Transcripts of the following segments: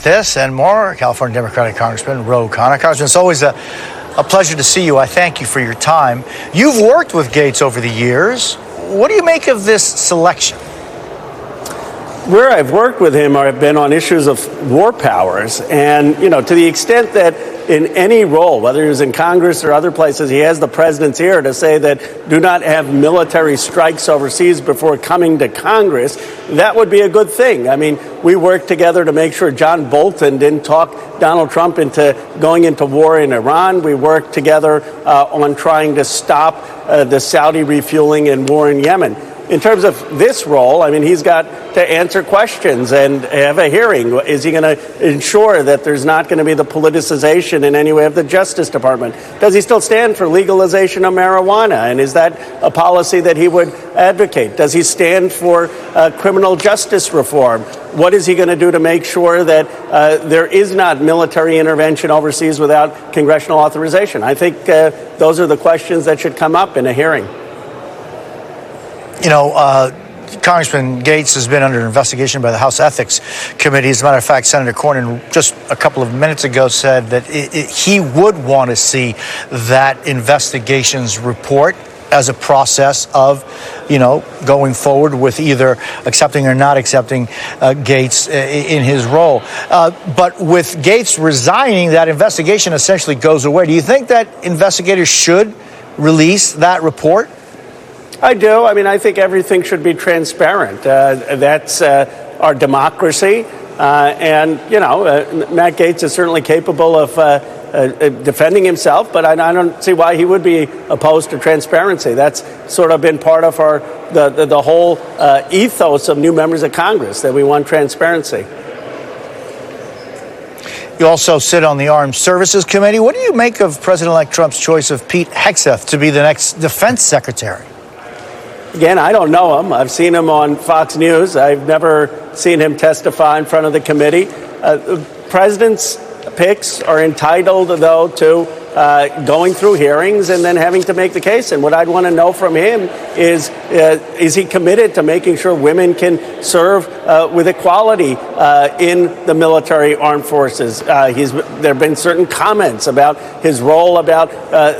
this and more, California Democratic Congressman Khanna. Congressman, it's always a pleasure to see you. I thank you for your time. You've worked with Gates over the years. What do you make of this selection? Where I've worked with him, I've been on issues of war powers. And, to the extent that in any role, whether he was in Congress or other places, he has the president's ear to say that do not have military strikes overseas before coming to Congress, that would be a good thing. I mean, we worked together to make sure John Bolton didn't talk Donald Trump into going into war in Iran. We worked together on trying to stop the Saudi refueling and war in Yemen. In terms of this role, I mean, he's got to answer questions and have a hearing. Is he going to ensure that there's not going to be the politicization in any way of the Justice Department? Does he still stand for legalization of marijuana? And is that a policy that he would advocate? Does he stand for criminal justice reform? What is he going to do to make sure that there is not military intervention overseas without congressional authorization? I think those are the questions that should come up in a hearing. Congressman Gates has been under investigation by the House Ethics Committee. As a matter of fact, Senator Cornyn just a couple of minutes ago said that he would want to see that investigations report as a process of, going forward with either accepting or not accepting Gates in his role. But with Gates resigning, that investigation essentially goes away. Do you think that investigators should release that report? I do. I mean, I think everything should be transparent. That's our democracy. Matt Gates is certainly capable of defending himself, but I don't see why he would be opposed to transparency. That's sort of been part of the whole ethos of new members of Congress, that we want transparency. You also sit on the Armed Services Committee. What do you make of President-elect Trump's choice of Pete Hegseth to be the next defense secretary? Again, I don't know him. I've seen him on Fox News. I've never seen him testify in front of the committee. President's picks are entitled, though, to going through hearings and then having to make the case. And what I'd want to know from him is he committed to making sure women can serve with equality in the military armed forces? There have been certain comments about his role, about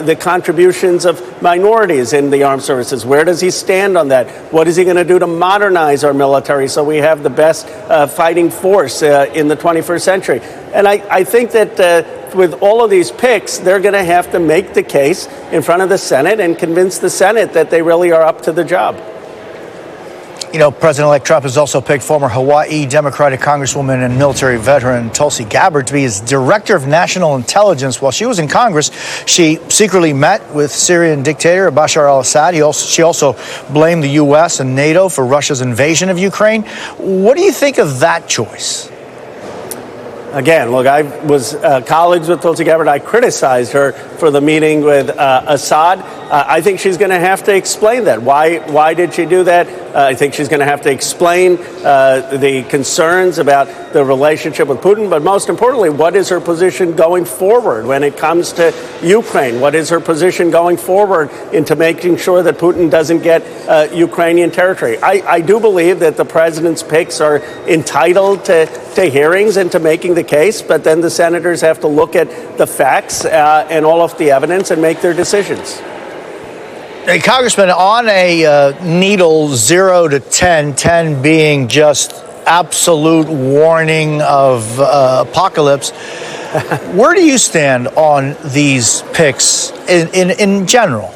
the contributions of minorities in the armed services. Where does he stand on that? What is he going to do to modernize our military so we have the best fighting force in the 21st century? And I think that with all of these picks, they're going to have to make the case in front of the Senate and convince the Senate that they really are up to the job. President-elect Trump has also picked former Hawaii Democratic Congresswoman and military veteran Tulsi Gabbard to be his Director of National Intelligence. While she was in Congress, she secretly met with Syrian dictator Bashar al-Assad. She also blamed the U.S. and NATO for Russia's invasion of Ukraine. What do you think of that choice? Again, look, I was colleagues with Tulsi Gabbard. I criticized her for the meeting with Assad. I think she's going to have to explain that. Why did she do that? I think she's going to have to explain the concerns about the relationship with Putin. But most importantly, what is her position going forward when it comes to Ukraine? What is her position going forward into making sure that Putin doesn't get Ukrainian territory? I do believe that the president's picks are entitled to hearings and to making the case, but then the senators have to look at the facts and all of the evidence and make their decisions. Hey, Congressman, on a needle 0 to 10, 10 being just absolute warning of apocalypse, where do you stand on these picks in general?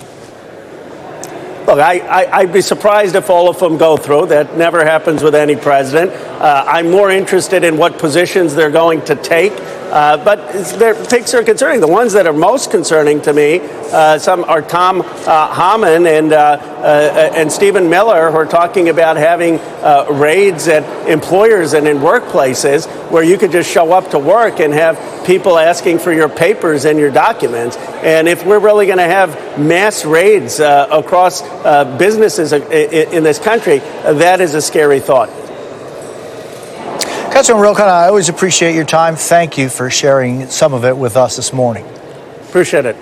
Look, I'd be surprised if all of them go through. That never happens with any president. I'm more interested in what positions they're going to take. But their picks are concerning. The ones that are most concerning to me, some are Tom Homan and Stephen Miller, who are talking about having raids at employers and in workplaces where you could just show up to work and have people asking for your papers and your documents. And if we're really going to have mass raids across businesses in this country, that is a scary thought. Congressman Khanna, I always appreciate your time. Thank you for sharing some of it with us this morning. Appreciate it.